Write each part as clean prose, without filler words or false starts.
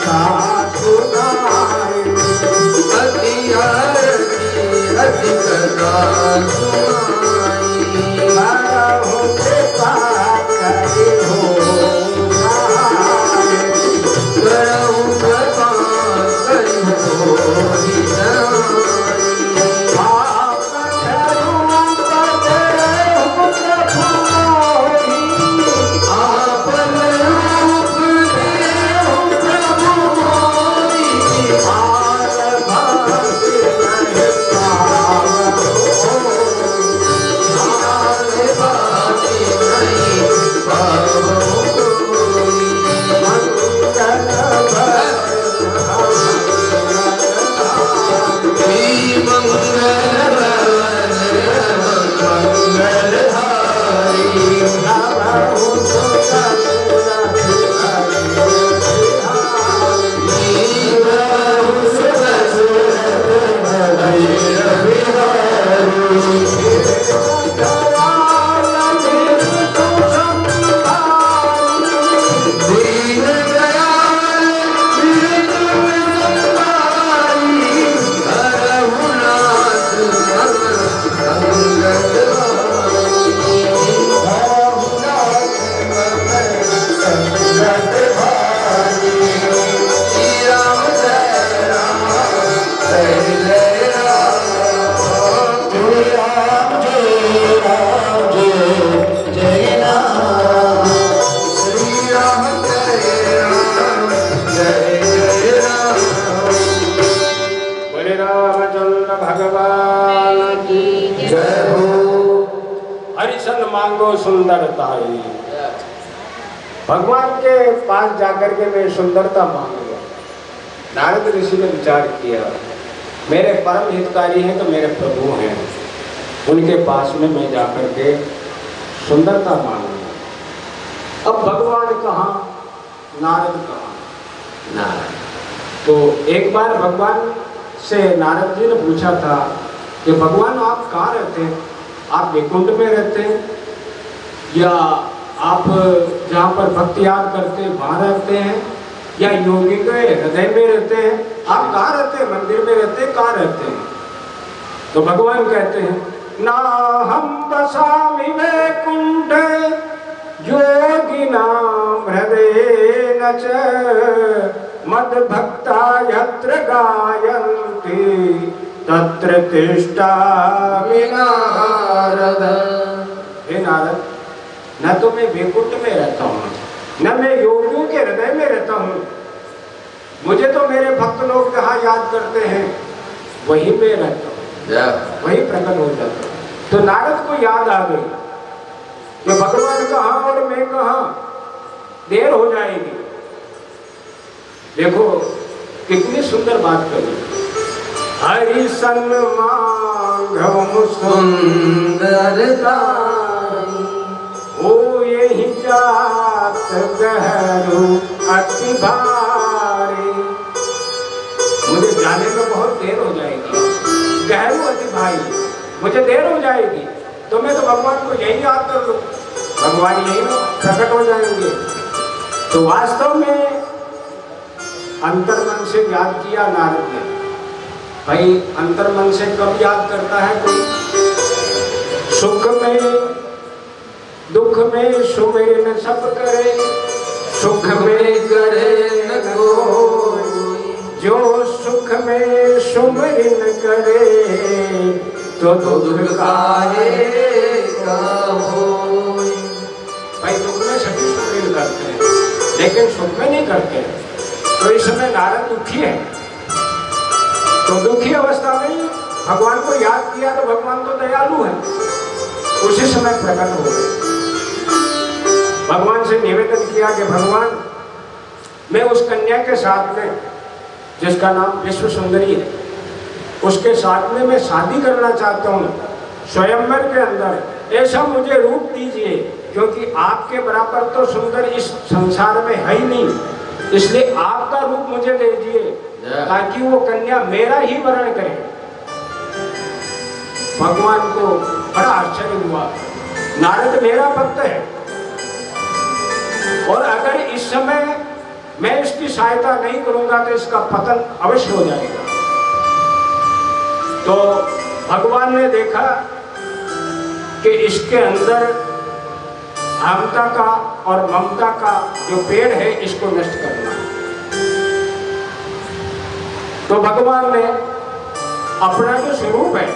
कथा सुनाए, अति कथा सुनाई, हो कृपा करे हो सहाय, करहु कृपा करि हो सुंदरताई। भगवान के पास जाकर के मैं सुंदरता मांगूंगा। नारद ऋषि ने विचार किया, मेरे परम हितकारी हैं तो मेरे प्रभु हैं, उनके पास में मैं जाकर के सुंदरता मांगूंगा। अब भगवान कहाँ, नारद कहाँ? नारद तो एक बार भगवान से नारद जी ने पूछा था कि भगवान आप कहाँ रहते हैं? आप वैकुंठ में रहते हैं या आप जहाँ पर भक्ति याद करते हैं वहाँ रहते हैं या योगी के हृदय में रहते हैं? आप कहाँ रहते हैं? मंदिर में रहते हैं, कहाँ रहते हैं? तो भगवान कहते हैं ना हम बसामि वैकुंठ योगिनां हृदयेन च मद भक्ता यत्र गायन्ति तत्र तिष्ठामि नारद। हे नारद, न तो मैं वैकुंठ में रहता हूँ, न मैं योगियों के हृदय में रहता हूँ, मुझे तो मेरे भक्त लोग जहाँ याद करते हैं वहीं में रहता हूँ, वहीं प्रकट हो जाता हूँ। तो नारद को याद आ गई कि भगवान कहाँ और मैं कहाँ, देर हो जाएगी। देखो कितनी सुंदर बात करी, हरि सन्मांगम सुंदरता ओ यही जात गहरू अति भारी। मुझे जाने में बहुत देर हो जाएगी, गहरू अति भारी, मुझे देर हो जाएगी, तो मैं तो भगवान को यही याद कर लूँ, भगवान यही प्रकट हो जाएंगे। तो वास्तव में अंतर्मन से याद किया नारद ने। भाई अंतर्मन से कब याद करता है कोई? सुख में दुख में सुमिरन सब करे, सुख में करे न कोई, जो सुख में सुमिरन करे तो दुख काहे का होई। भाई दुख में सभी सुमिरन करते हैं लेकिन सुख में नहीं करते। तो इस समय नारद दुखी है, तो दुखी अवस्था में भगवान को याद किया तो भगवान तो दयालु है, उसी समय प्रकट हो गए। भगवान से निवेदन किया कि भगवान मैं उस कन्या के साथ में जिसका नाम विश्व सुंदरी है, उसके साथ में मैं शादी करना चाहता हूँ स्वयंवर के अंदर। ऐसा मुझे रूप दीजिए, क्योंकि आपके बराबर तो सुंदर इस संसार में है ही नहीं, इसलिए आपका रूप मुझे दे दीजिए ताकि वो कन्या मेरा ही वर्ण करे। भगवान को बड़ा आश्चर्य हुआ, नारद मेरा भक्त है और अगर इस समय मैं इसकी सहायता नहीं करूंगा तो इसका पतन अवश्य हो जाएगा। तो भगवान ने देखा कि इसके अंदर अहमता का और ममता का जो पेड़ है इसको नष्ट करना। तो भगवान ने अपना जो स्वरूप है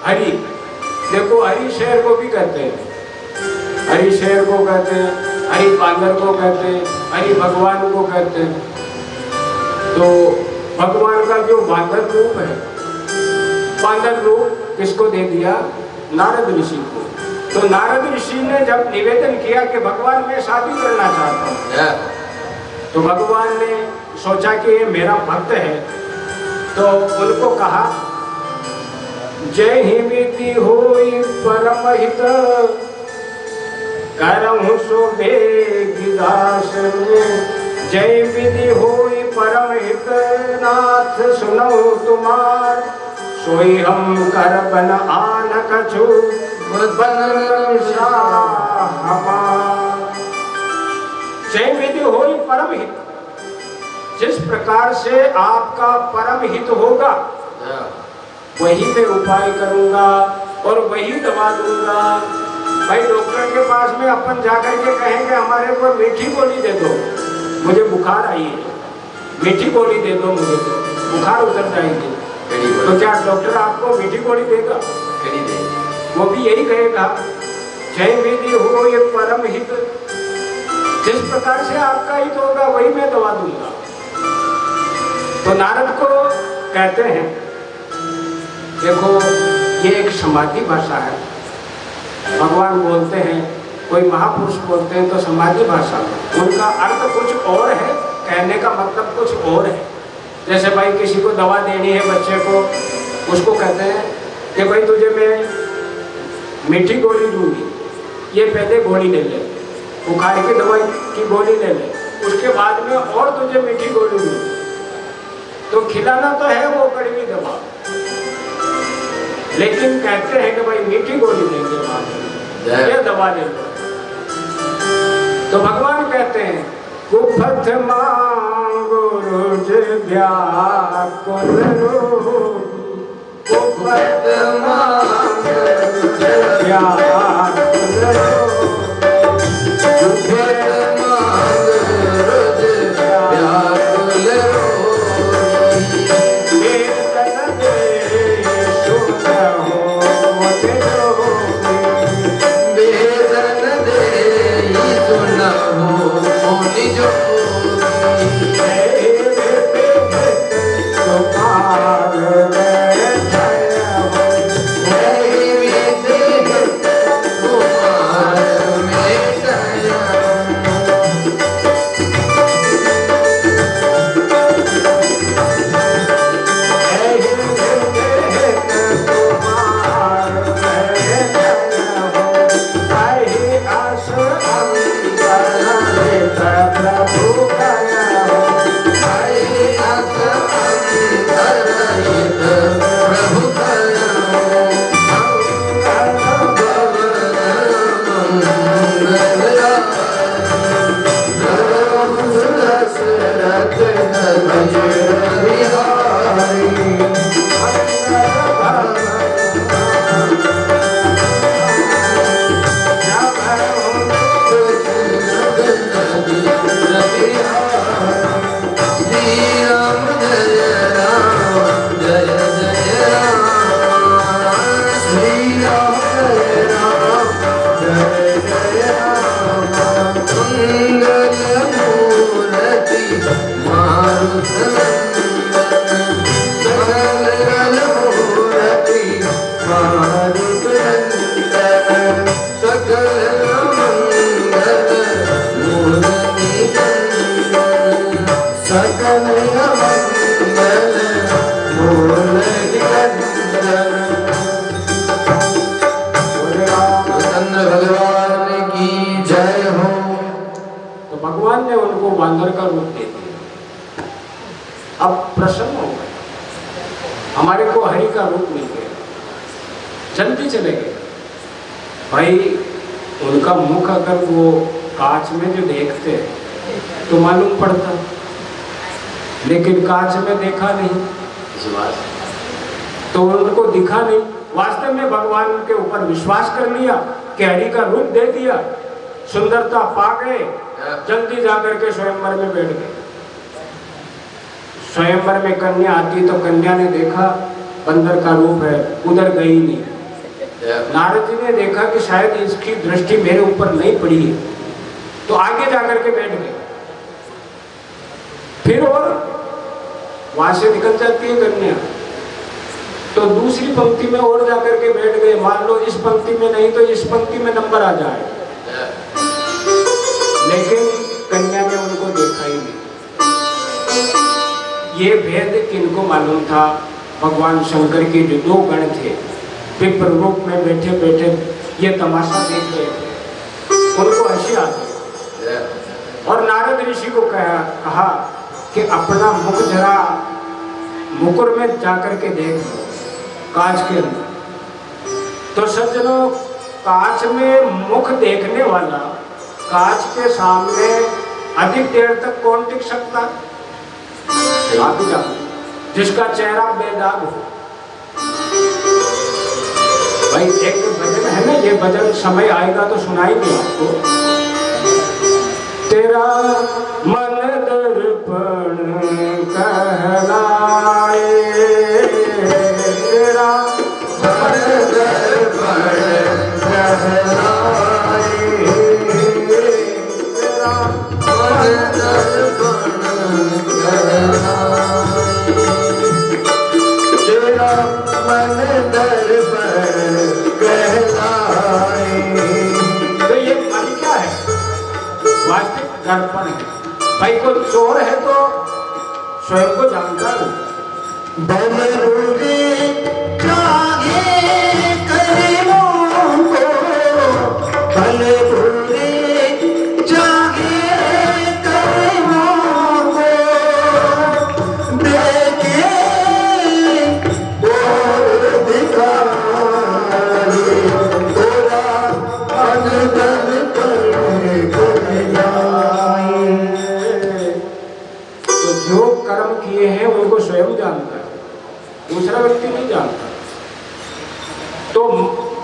हरि, देखो हरि शेर को भी कहते हैं, हरि शेर को कहते हैं, हरि बांदर को कहते हैं, हरि भगवान को कहते हैं। तो भगवान का जो बांदर रूप है, बांदर रूप किसको दे दिया? नारद ऋषि को। तो नारद ऋषि ने जब निवेदन किया कि भगवान मैं शादी करना चाहता हूँ, तो भगवान ने सोचा कि ये मेरा भक्त है, तो उनको कहा जय ही विधि होई परम हित करहु सो बेगिदास। जय विधि होई परम हित नाथ सुनो तुम्हार। सोई हम कर बन आन कछु बन हमार। जय विधि होई परम हित, जिस प्रकार से आपका परम हित होगा वही मैं उपाय करूंगा और वही दवा दूंगा। भाई डॉक्टर के पास में अपन जाकर के कहेंगे हमारे को मीठी गोली दे दो, मुझे बुखार आई है, मीठी गोली दे दो मुझे, तो बुखार उतर जाएगी। तो क्या डॉक्टर आपको मीठी गोली देगा? वो भी यही कहेगा जय विधि हो ये परम हित, जिस प्रकार से आपका हित होगा वही मैं दवा दूंगा। तो नारद को कहते हैं देखो ये एक समाधि भाषा है, भगवान बोलते हैं, कोई महापुरुष बोलते हैं तो समाधि भाषा में उनका अर्थ कुछ और है, कहने का मतलब कुछ और है। जैसे भाई किसी को दवा देनी है बच्चे को, उसको कहते हैं कि भाई तुझे मैं मीठी गोली दूंगी, ये पहले गोली ले ले, बुखार की दवाई की गोली ले ले, उसके बाद में और तुझे मीठी गोली दूंगी। तो खिलाना तो है वो कड़वी दवा, लेकिन कहते हैं कि भाई मीठी गोली देंगे बाद में, ये दवा ले लो। तो भगवान कहते हैं कुपथ मांगो रोज व्याकुल रूप, कुपथ मांगो रोज व्याकुल रूप, कुपथ मांगो रोज व्याकुल रूप। वेतन दे शुद्ध हो मोटे जोगी, वेतन दे सुन हो मोटी जोगी। भगवान ने उनको बांदर का रूप दे दिया। अब प्रसन्न हो गए, हमारे को हरि का रूप मिल गया, जल्दी चले गए। भाई उनका मुख अगर वो कांच में जो देखते तो मालूम पड़ता, लेकिन कांच में देखा नहीं तो उनको दिखा नहीं। वास्तव में भगवान के ऊपर विश्वास कर लिया कि हरि का रूप दे दिया, सुंदरता पा गए, जल्दी जाकर के स्वयंवर में बैठ गए। स्वयंवर में कन्या आती तो कन्या ने देखा बंदर का रूप है, उधर गई नहीं। नारद जी ने देखा कि शायद इसकी दृष्टि मेरे ऊपर नहीं पड़ी है, तो आगे जाकर के बैठ गए। फिर और वहां से निकल जाती है कन्या, तो दूसरी पंक्ति में और जाकर के बैठ गए। मान लो इस पंक्ति में नहीं तो इस पंक्ति में नंबर आ जाए, लेकिन कन्या ने उनको देखा ही नहीं। ये भेद किनको मालूम था? भगवान शंकर के जो दो गण थे, विप्र रूप में बैठे बैठे ये तमाशा देख रहे थे, उनको हंसी आ गई। और नारद ऋषि को कहा कि अपना मुख जरा मुकुर में जाकर के देख लो, कांच के अंदर। तो सज्जनों, कांच में मुख देखने वाला कांच के सामने अधिक देर तक कौन टिक सकता? आप ही जानो, जिसका चेहरा बेदाग हो। भाई एक भजन है ना, ये भजन समय आएगा तो सुनाएंगे आपको। तेरा मन दर्पण कहलाए, तेरा मन दर्पण कहलाए, तेरा मन दर्पण कहलाए, तेरा मन दर्पण कहलाए। तो ये मन क्या है? वास्तविक दर्पण है। भाई कोई चोर है तो स्वयं को जानता है। बलरूरी चाहे करीमों को, बलरूरी चाहे करीमों को, देखे और दिखाए, थोड़ा मन दर्पण कहलाए। तो जो कर्म किए हैं उनको स्वयं जानता है, दूसरा व्यक्ति नहीं जानता। तो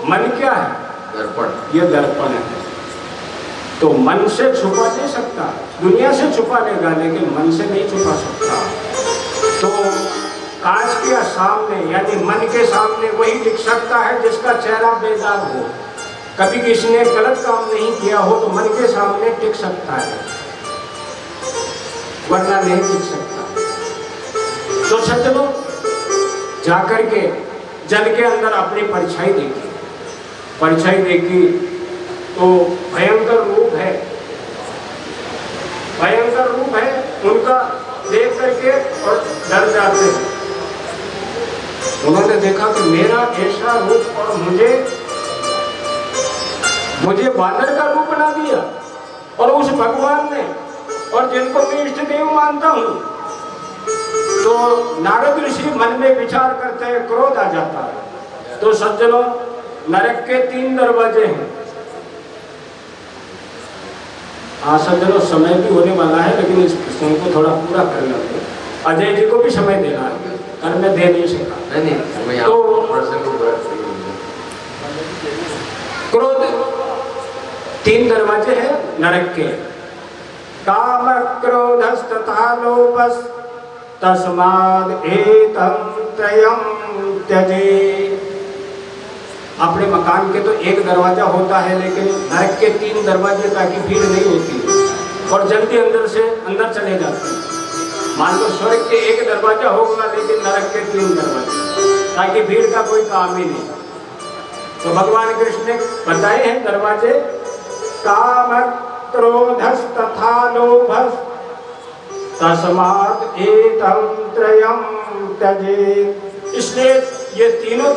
मन क्या है? दर्पण। ये दर्पण है। तो मन से छुपा नहीं सकता, दुनिया से छुपा लेगा लेकिन मन से नहीं छुपा सकता। तो कांच के सामने यानी मन के सामने वही दिख सकता है जिसका चेहरा बेदाग हो। कभी किसी ने गलत काम नहीं किया हो तो मन के सामने टिक सकता है, वरना नहीं टिक सकता। तो सज्जनों, जाकर के जल के अंदर अपनी परछाई देखी, परछाई देखी तो भयंकर रूप है, भयंकर रूप है उनका। देख करके और डर जाते हैं। उन्होंने देखा कि मेरा ऐसा रूप और मुझे बादल का रूप बना दिया, और उस भगवान ने, और जिनको मैं इष्ट देव मानता हूँ। तो नारद ऋषि मन में विचार करते हैं, क्रोध आ जाता है। तो सज्जनों, नरक के 3 दरवाजे हैं। हाँ सज्जनों, समय भी होने वाला है, लेकिन इस प्रसंग को थोड़ा पूरा कर लेते हैं। अजय जी को भी समय देना है, और मैं दे नहीं सका। तो क्रोध 3 दरवाजे हैं नरक के। काम क्रोधस्तथा लोभस् तस्माद् एतं त्रयं त्यजेत्। अपने मकान के तो एक दरवाजा होता है, लेकिन नरक के 3 दरवाजे, ताकि भीड़ नहीं होती और जल्दी अंदर चले जाते हैं। मान लो स्वर्ग के एक दरवाजा होगा, लेकिन नरक के 3 दरवाजे, ताकि भीड़ का कोई काम ही नहीं। तो भगवान कृष्ण ने बताए हैं दरवाजे, काम क्रोधस्तथा लोभस् तस्मात् एतं त्रयं त्यजेत्। इसलिए ये तीनों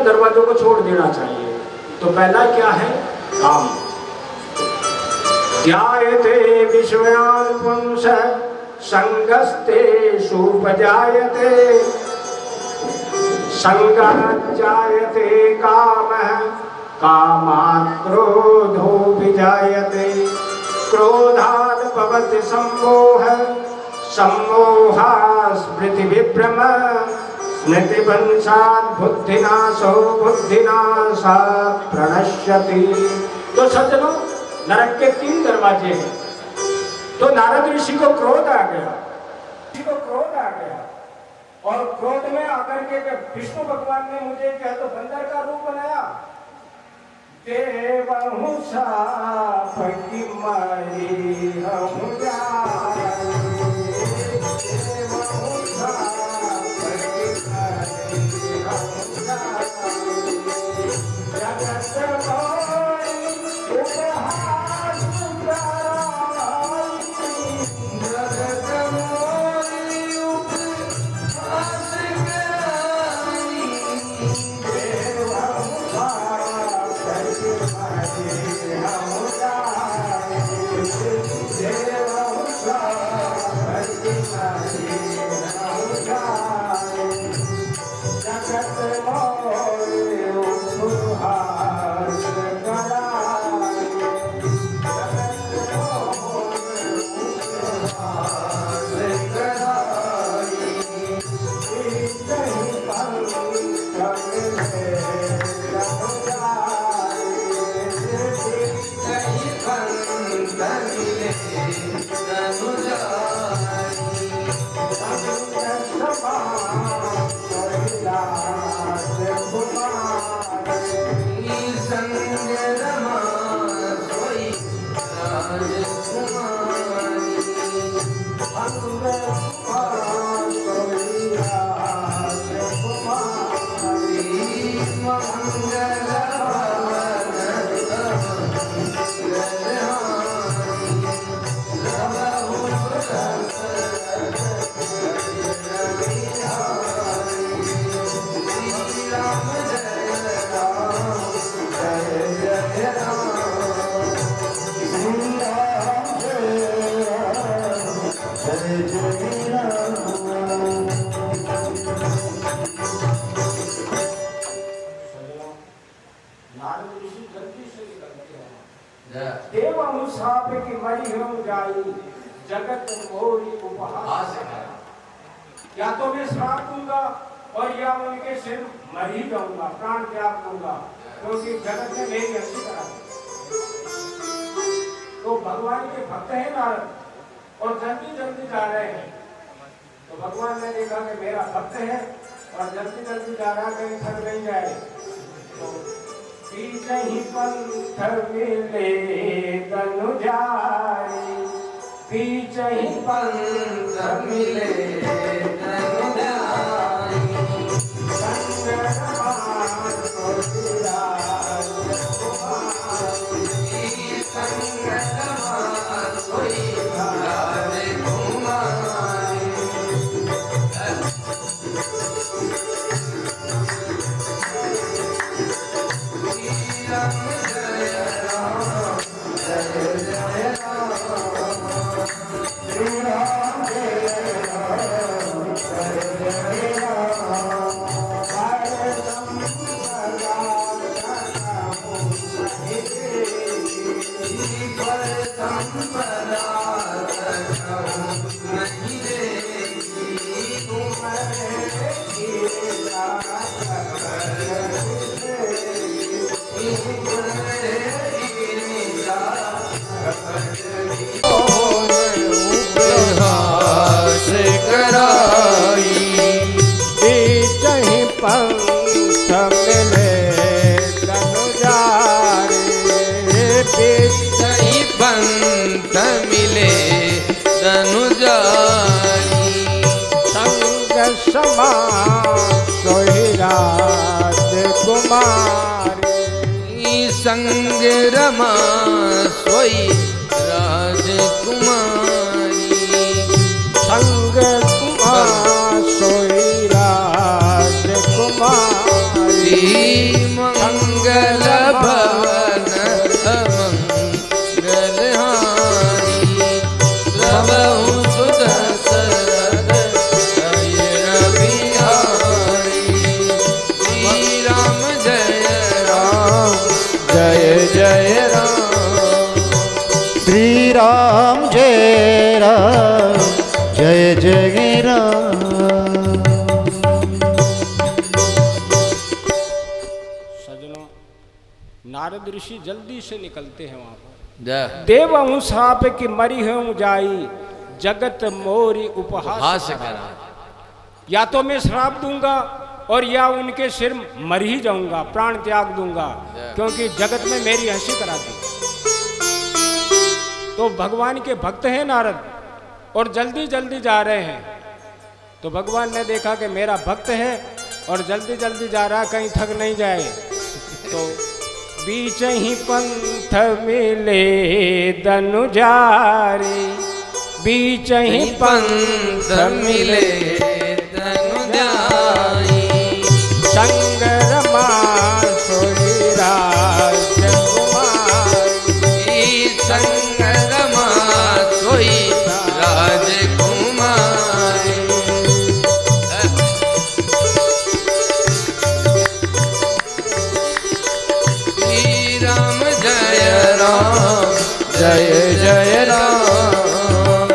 दरवाजों को छोड़ देना चाहिए। तो पहला क्या है? काम। ध्यायते विषयान् पुंसः संगस्तेषु उपजायते, संगात् जायते कामः, कामात् क्रोधो विजायते, क्रोधात् मति सम्मोह सम्मोहा स्मृति विभ्रम स्मृति वंशात् बुद्धिनाशो बुद्धिनाशात् प्रणश्यति। तो सज्जनों, नरक के 3 दरवाजे हैं। तो नारद ऋषि को क्रोध आ गया, और क्रोध में आकर के विष्णु भगवान ने मुझे क्या तो बंदर का रूप बनाया। देवहु साप की मारी हम जाए, देवहु साप की मारी हम जाए, जगत मोहि उपहास कराई, जगत मोहि उपहास कराई, देवहु साप की मारी हम जाए, देवहु साप की मारी हम जाए, जगत मोहि उपहास कराई, जगत मोहि उपहास कराई, नहीं पंथ मिले रब जाए, नहीं पंथ मिले रब जाए, संग समान कैलाश कुमारी, संग रमा सोई राजकुमारी, संग समान सोई राजकुमारी, मंगल भवन देवहु साप की मरी हम जाई, जगत मोहि उपहास कराई। या तो मैं श्राप दूंगा और या उनके सिर मर ही जाऊंगा, प्राण त्याग दूंगा, क्योंकि जगत ने मेरी हंसी करा दी। तो भगवान के भक्त हैं नारद, और जल्दी जल्दी जा रहे हैं। तो भगवान ने देखा कि मेरा भक्त है और जल्दी जल्दी जा रहा, कहीं थक नहीं जाए। तो पीछे ही पंथ मिले तनु जाए, पीछे ही पंथ मिले तनु जाए, संग समान सोई राजकुमारी, संग समान सोई राजकुमारी। संग रमा सोई राजकुमारी, संग सोई राजकुमारी, मंगल भवन मंगलहारी, प्रभु सुत सरद बिहारी, श्री राम जय राम जय जय राम, श्री राम जय ऋषि जल्दी से निकलते हैं वहां पर। जय देव हूँ साप की मरी हूँ जाई, जगत मोरी उपहास करा। या तो मैं श्राप दूंगा और या उनके सिर मर ही जाऊंगा, प्राण त्याग दूंगा, क्योंकि जगत में मेरी हंसी करा दी। तो भगवान के भक्त हैं नारद और जल्दी जल्दी जा रहे हैं। तो भगवान ने देखा कि मेरा भक्त है और जल्दी जल्दी जा रहा, कहीं थक नहीं जाए। तो बीच ही पंथ मिले धनुजारी, बीच ही पंथ मिले धनुजाई, संग रमा सोई राजकुमारी, संग रमा सोई राजकुमारी। श्री राम जय राम जय जय राम,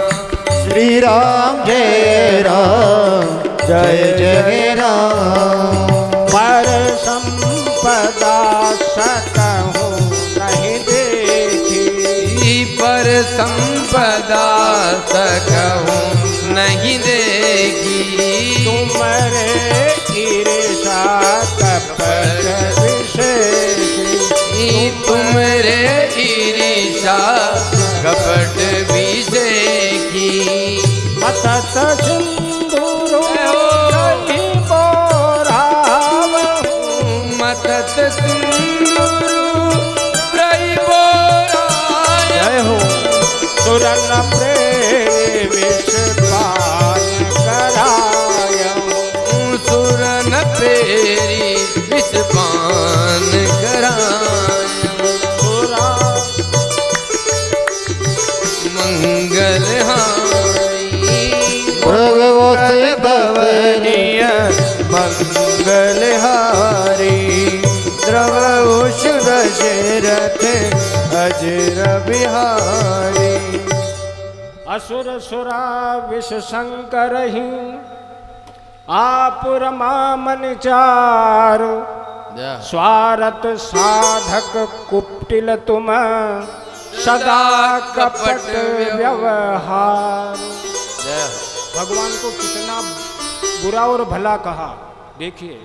श्री राम जय राम जय जय राम। पर संपदा सकहूँ नहीं देखी, पर संपदा सकहूँ नहीं देखी, तुमरे ईर्षा कपट विशेषी, तुमरे ईर्षा कपट विषेकी। मतत सिंदूर रही बोरावहूँ, मतत सिंदूर रही बोरावहूँ, जय हो सुरन प्रेम विष पान करायहूँ, सुरन प्रेरी विषपान करायहूँ, सुरा मंगल भगवत भवनीय मंगलहारी, द्रवहुष दशरथ अजर बिहारी। असुर सुरा विष शंकर ही, आप रमा मन चारु, स्वारथ साधक कुटिल तुम, सदा कपट व्यवहार। भगवान को कितना बुरा और भला कहा। देखिए,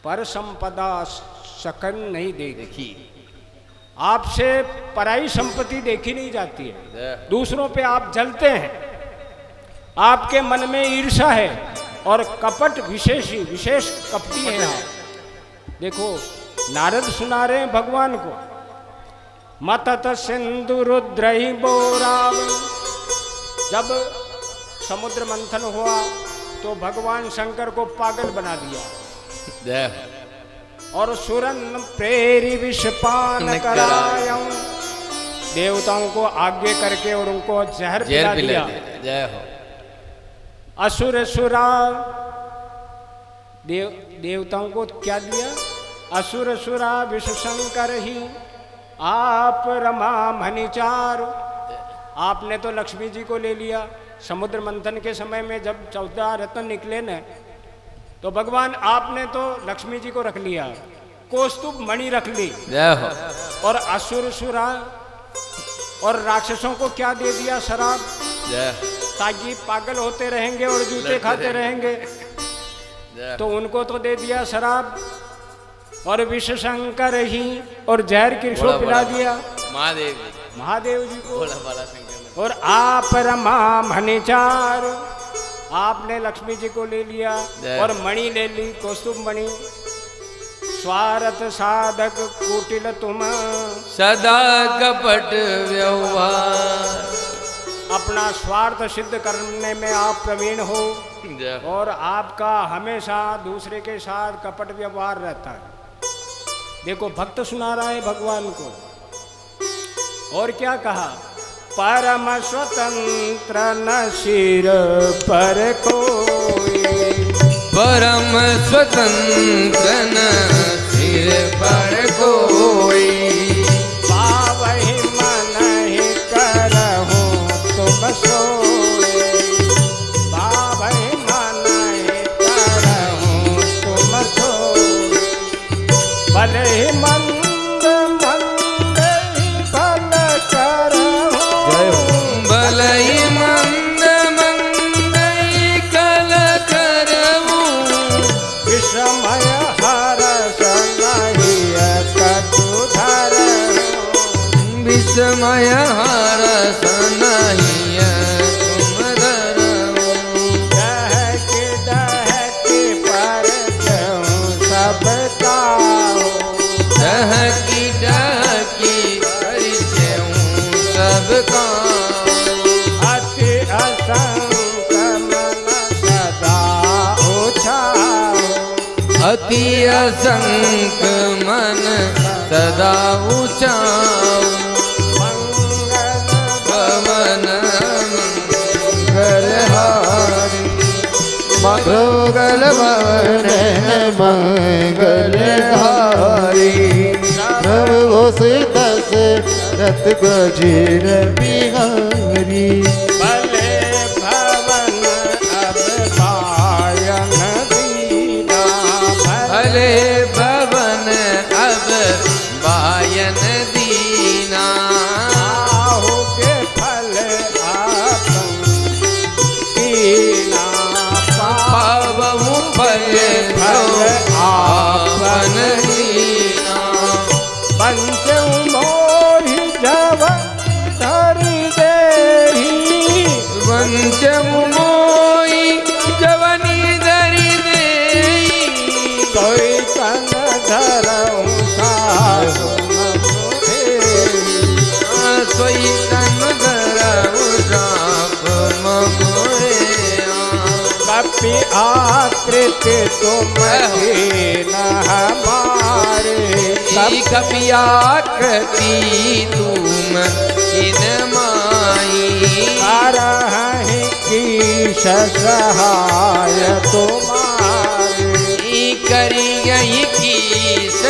पर संपदा सकन नहीं देखी, आपसे पराई संपत्ति देखी नहीं जाती है, दूसरों पे आप जलते हैं, आपके मन में ईर्ष्या है और कपट विशेष कपटी है आप। देखो, नारद सुना रहे हैं भगवान को, मतत सिंधु रुद्रहि बोराव। जब समुद्र मंथन हुआ तो भगवान शंकर को पागल बना दिया और सुरन प्रेरी विषपान करायऊं, देवताओं को आगे करके और उनको जहर पिला दिया। जय हो। असुर सुरा देवताओं को क्या दिया? असुर सुरा विष्णु शंकर ही, आप रमा मणिचार। आपने तो लक्ष्मी जी को ले लिया। समुद्र मंथन के समय में जब 14 रत्न निकले न, तो भगवान आपने तो लक्ष्मी जी को रख लिया, कौस्तुभ मणि रख ली, और असुर सुरा और राक्षसों को क्या दे दिया? शराब, ताकि पागल होते रहेंगे और जूते खाते रहेंगे, तो उनको तो दे दिया शराब, और विष शंकर ही और जहर किसको पिला दिया? महादेव जी को। और आप रमा मणिचार, आपने लक्ष्मी जी को ले लिया और मणि ले ली, कौस्तुभ मणि। स्वार्थ साधक कुटिल तुम, सदा कपट व्यवहार। अपना स्वार्थ सिद्ध करने में आप प्रवीण हो और आपका हमेशा दूसरे के साथ कपट व्यवहार रहता है। देखो, भक्त सुना रहा है भगवान को, और क्या कहा? परम स्वतंत्र न सिर पर कोई, परम स्वतंत्र न सिर पर कोई, पावहि मन ही करहु तुम सोए, पावहि मन ही करहु तुम सोए, भले ही मंद विस्मय हरस नहीं तुम धरऊ डहके पर सबका डहकी परिचय सबका अति असंक मन सदा उछाओ अति असंक मन सदा ऊंचाऊ पवन मंगलहारी मंगल भवन मंगलधारी प्रभु से दशरथ गजीर बिहारी भले भवन अब पायन दीना भले भवन अब बायन दीना के फल आपन कीना पावहु फल आपन दीना पंच मोहि जब धरि देहि वंच मोई जवनी धरि देई कोई कन धरऊ सासु सोई तन धरऊ राप कपि आकृति तुम न हमारे कपियाकृति तुम इन माई करहि कीश सहाय तुम्हारे करी गई कीस